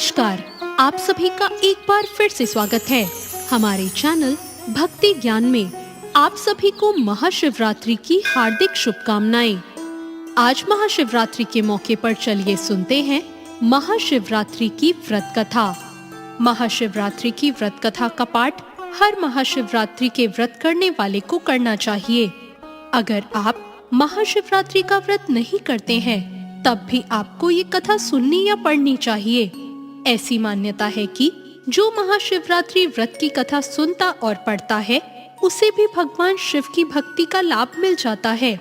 नमस्कार, आप सभी का एक बार फिर से स्वागत है हमारे चैनल भक्ति ज्ञान में। आप सभी को महाशिवरात्रि की हार्दिक शुभकामनाएं। आज महाशिवरात्रि के मौके पर चलिए सुनते हैं महाशिवरात्रि की व्रत कथा। महाशिवरात्रि की व्रत कथा का पाठ हर महाशिवरात्रि के व्रत करने वाले को करना चाहिए। अगर आप महाशिवरात्रि का व्रत नहीं करते हैं तब भी आपको ये कथा सुननी या पढ़नी चाहिए। ऐसी मान्यता है कि जो महाशिवरात्रि व्रत की कथा सुनता और पढ़ता है उसे भी भगवान शिव की भक्ति का लाभ मिल जाता है।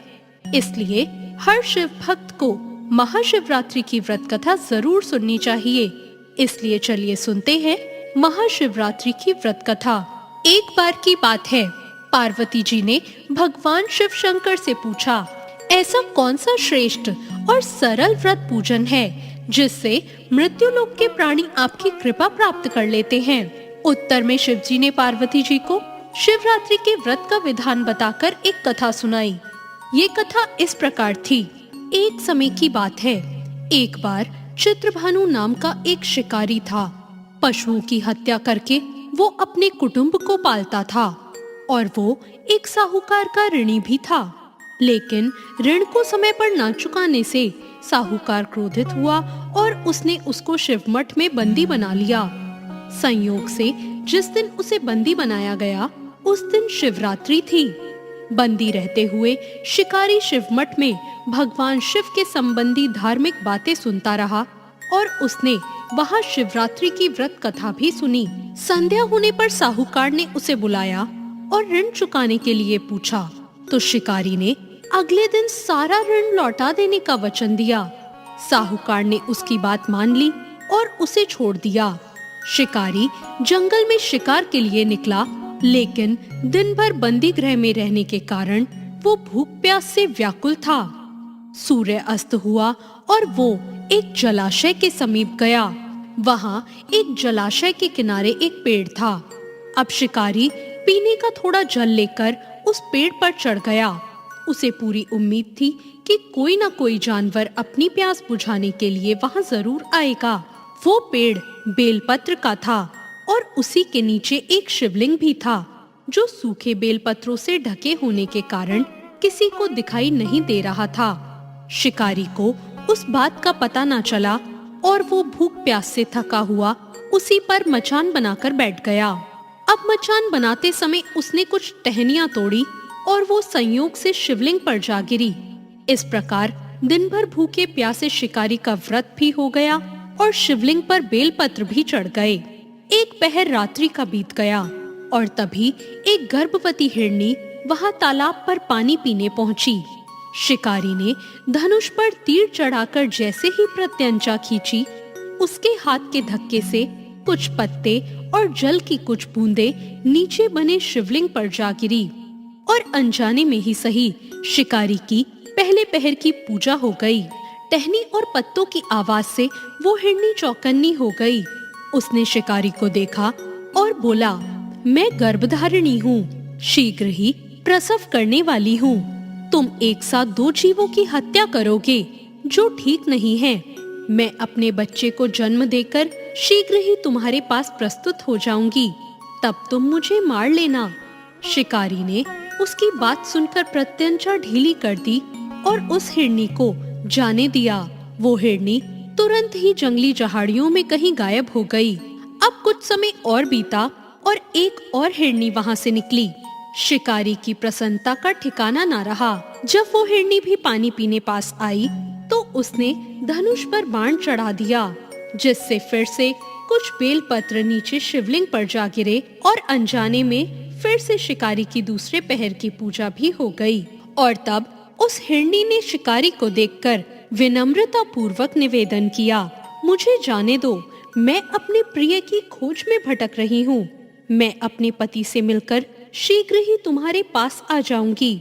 इसलिए हर शिव भक्त को महाशिवरात्रि की व्रत कथा जरूर सुननी चाहिए। इसलिए चलिए सुनते हैं महाशिवरात्रि की व्रत कथा। एक बार की बात है, पार्वती जी ने भगवान शिव शंकर से पूछा, ऐसा कौन सा श्रेष्ठ और सरल व्रत पूजन है जिससे मृत्युलोक के प्राणी आपकी कृपा प्राप्त कर लेते हैं। उत्तर में शिव जी ने पार्वती जी को शिवरात्रि के व्रत का विधान बताकर एक कथा सुनाई। ये कथा इस प्रकार थी। एक समय की बात है, एक बार चित्रभानु नाम का एक शिकारी था। पशुओं की हत्या करके वो अपने कुटुंब को पालता था और वो एक साहूकार का ऋणी भी था। लेकिन ऋण को समय पर न चुकाने से साहूकार क्रोधित हुआ और उसने उसको शिवमठ में बंदी बना लिया। संयोग से जिस दिन उसे बंदी बनाया गया उस दिन शिवरात्रि थी। बंदी रहते हुए शिकारी शिवमठ में भगवान शिव के संबंधी धार्मिक बातें सुनता रहा और उसने वहां शिवरात्रि की व्रत कथा भी सुनी। संध्या होने पर साहूकार ने उसे बुलाया और ऋण चुकाने के लिए पूछा तो शिकारी ने अगले दिन सारा ऋण लौटा देने का वचन दिया। साहूकार ने उसकी बात मान ली और उसे छोड़ दिया। शिकारी जंगल में शिकार के लिए निकला, लेकिन दिन भर बंदी गृह में रहने के कारण वो भूख प्यास से व्याकुल था। सूर्य अस्त हुआ और वो एक जलाशय के समीप गया। वहां एक जलाशय के किनारे एक पेड़ था। अब शिकारी पीने का थोड़ा जल लेकर उस पेड़ पर चढ़ गया। उसे पूरी उम्मीद थी कि कोई ना कोई जानवर अपनी प्यास बुझाने के लिए वहां जरूर आएगा। वो पेड़ बेलपत्र का था और उसी के नीचे एक शिवलिंग भी था जो सूखे बेलपत्रों से ढके होने के कारण किसी को दिखाई नहीं दे रहा था। शिकारी को उस बात का पता ना चला और वो भूख प्यास से थका हुआ उसी पर मचान बनाकर बैठ गया। अब मचान बनाते समय उसने कुछ टहनियां तोड़ी और वो संयोग से शिवलिंग पर जा गिरी। इस प्रकार दिन भर भूखे प्यासे शिकारी का व्रत भी हो गया और शिवलिंग पर बेलपत्र भी चढ़ गए। एक पहर रात्रि का बीत गया और तभी एक गर्भवती हिरनी वहां तालाब पर पानी पीने पहुंची। शिकारी ने धनुष पर तीर चढ़ाकर जैसे ही प्रत्यंचा खींची, उसके हाथ के धक्के से कुछ पत्ते और जल की कुछ बूंदे नीचे बने शिवलिंग पर जा गिरी और अनजाने में ही सही शिकारी की पहले पहर की पूजा हो गई। टहनी और पत्तों की आवाज से वो हिरनी चौकन्नी हो गई। उसने शिकारी को देखा और बोला, मैं गर्भधारिणी हूँ, शीघ्र ही प्रसव करने वाली हूँ। तुम एक साथ दो जीवों की हत्या करोगे जो ठीक नहीं है। मैं अपने बच्चे को जन्म देकर शीघ्र ही तुम्हारे पास प्रस्तुत हो जाऊंगी, तब तुम मुझे मार लेना। शिकारी ने उसकी बात सुनकर प्रत्यंचा ढीली कर दी और उस हिरनी को जाने दिया। वो हिरनी तुरंत ही जंगली झाड़ियों में कहीं गायब हो गई। अब कुछ समय और बीता और एक और हिरनी वहां से निकली। शिकारी की प्रसन्नता का ठिकाना ना रहा। जब वो हिरनी भी पानी पीने पास आई तो उसने धनुष पर बाण चढ़ा दिया, जिससे फिर से कुछ बेलपत्र नीचे शिवलिंग पर जा गिरे और अनजाने में फिर से शिकारी की दूसरे पहर की पूजा भी हो गई। और तब उस हिरनी ने शिकारी को देखकर विनम्रता पूर्वक निवेदन किया, मुझे जाने दो, मैं अपने प्रिय की खोज में भटक रही हूँ। मैं अपने पति से मिलकर शीघ्र ही तुम्हारे पास आ जाऊंगी।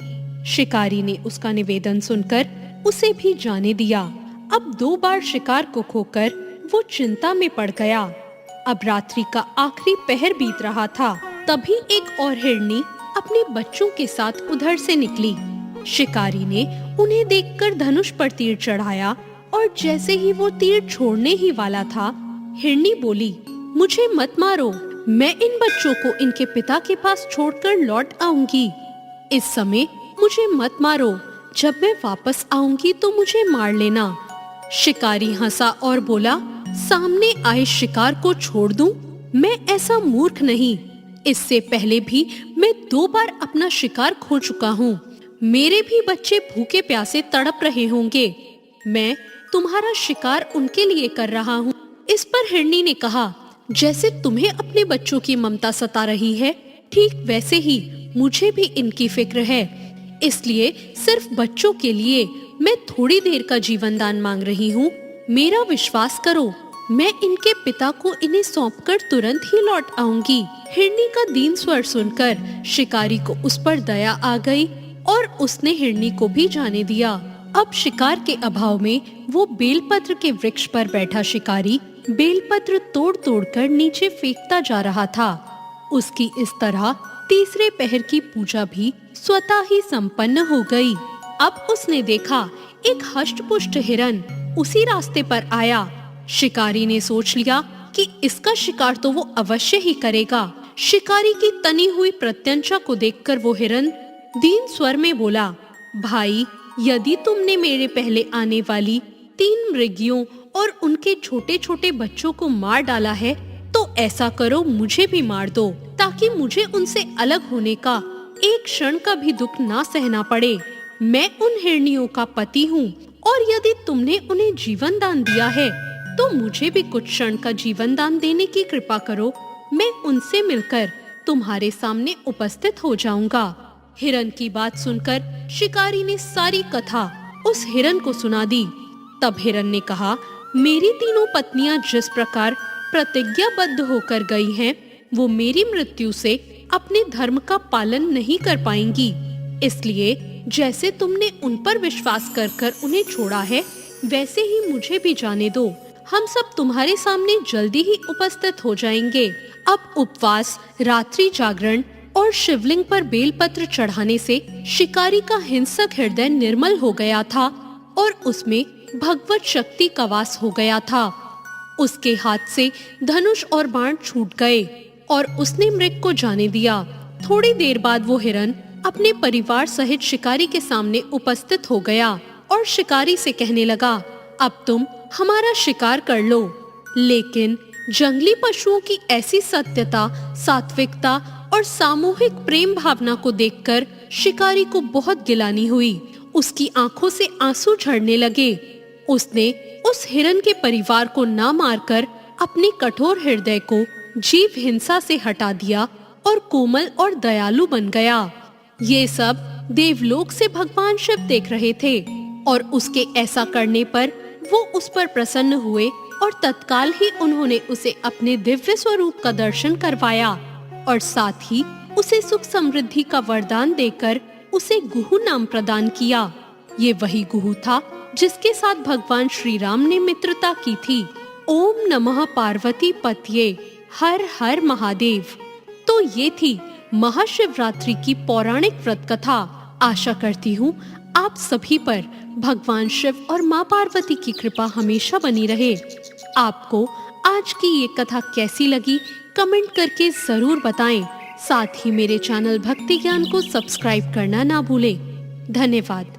शिकारी ने उसका निवेदन सुनकर उसे भी जाने दिया। अब 2 बार शिकार को खोकर वो चिंता में पड़ गया। अब रात्रि का आखिरी पहर बीत रहा था। तभी एक और हिरनी अपने बच्चों के साथ उधर से निकली। शिकारी ने उन्हें देखकर धनुष पर तीर चढ़ाया और जैसे ही वो तीर छोड़ने ही वाला था हिरनी बोली, मुझे मत मारो, मैं इन बच्चों को इनके पिता के पास छोड़कर लौट आऊंगी। इस समय मुझे मत मारो, जब मैं वापस आऊंगी तो मुझे मार लेना। शिकारी हंसा और बोला, सामने आए शिकार को छोड़ दूं? मैं ऐसा मूर्ख नहीं। इससे पहले भी मैं 2 बार अपना शिकार खो चुका हूँ। मेरे भी बच्चे भूखे प्यासे तड़प रहे होंगे। मैं तुम्हारा शिकार उनके लिए कर रहा हूँ। इस पर हिरनी ने कहा, जैसे तुम्हें अपने बच्चों की ममता सता रही है, ठीक वैसे ही मुझे भी इनकी फिक्र है। इसलिए सिर्फ बच्चों के लिए मैं थोड़ी देर का जीवन दान मांग रही हूँ। मेरा विश्वास करो, मैं इनके पिता को इन्हें सौंपकर तुरंत ही लौट आऊंगी। हिरनी का दीन स्वर सुनकर शिकारी को उस पर दया आ गई और उसने हिरनी को भी जाने दिया। अब शिकार के अभाव में वो बेलपत्र के वृक्ष पर बैठा शिकारी बेलपत्र तोड़ तोड़ कर नीचे फेंकता जा रहा था। उसकी इस तरह तीसरे पहर की पूजा भी स्वतः ही संपन्न हो गई। अब उसने देखा एक हष्ट-पुष्ट हिरन उसी रास्ते पर आया। शिकारी ने सोच लिया कि इसका शिकार तो वो अवश्य ही करेगा। शिकारी की तनी हुई प्रत्यंचा को देखकर वो हिरन दीन स्वर में बोला, भाई, यदि तुमने मेरे पहले आने वाली 3 मृगियों और उनके छोटे छोटे बच्चों को मार डाला है तो ऐसा करो, मुझे भी मार दो, ताकि मुझे उनसे अलग होने का एक क्षण का भी दुख ना सहना पड़े। मैं उन हिरनियों का पति हूँ और यदि तुमने उन्हें जीवन दान दिया है तो मुझे भी कुछ क्षण का जीवन दान देने की कृपा करो। मैं उनसे मिलकर तुम्हारे सामने उपस्थित हो जाऊंगा। हिरन की बात सुनकर शिकारी ने सारी कथा उस हिरन को सुना दी। तब हिरन ने कहा, मेरी तीनों पत्नियां जिस प्रकार प्रतिज्ञाबद्ध होकर गई हैं, वो मेरी मृत्यु से अपने धर्म का पालन नहीं कर पाएंगी। इसलिए जैसे तुमने उन पर विश्वास कर कर उन्हें छोड़ा है, वैसे ही मुझे भी जाने दो। हम सब तुम्हारे सामने जल्दी ही उपस्थित हो जाएंगे। अब उपवास, रात्रि जागरण और शिवलिंग पर बेलपत्र चढ़ाने से शिकारी का हिंसक हृदय निर्मल हो गया था और उसमें भगवत शक्ति का वास हो गया था। उसके हाथ से धनुष और बाण छूट गए और उसने मृग को जाने दिया। थोड़ी देर बाद वो हिरन अपने परिवार सहित शिकारी के सामने उपस्थित हो गया और शिकारी से कहने लगा, अब तुम हमारा शिकार कर लो। लेकिन जंगली पशुओं की ऐसी सत्यता, सात्विकता और सामूहिक प्रेम भावना को देखकर शिकारी को बहुत गिलानी हुई। उसकी आंखों से आंसू झड़ने लगे। उसने उस हिरन के परिवार को ना मारकर अपने कठोर हृदय को जीव हिंसा से हटा दिया और कोमल और दयालु बन गया। ये सब देवलोक से भगवान शिव देख रहे थे और उसके ऐसा करने पर वो उस पर प्रसन्न हुए और तत्काल ही उन्होंने उसे अपने दिव्य स्वरूप का दर्शन करवाया और साथ ही उसे सुख समृद्धि का वरदान देकर उसे गुहु नाम प्रदान किया। ये वही गुहु था जिसके साथ भगवान श्री राम ने मित्रता की थी। ओम नमः पार्वती पतये, हर हर महादेव। तो ये थी महाशिवरात्रि की पौराणिक व्रत कथा। आशा करती हूँ आप सभी पर भगवान शिव और माँ पार्वती की कृपा हमेशा बनी रहे। आपको आज की ये कथा कैसी लगी कमेंट करके जरूर बताएं। साथ ही मेरे चैनल भक्ति ज्ञान को सब्सक्राइब करना ना भूलें। धन्यवाद।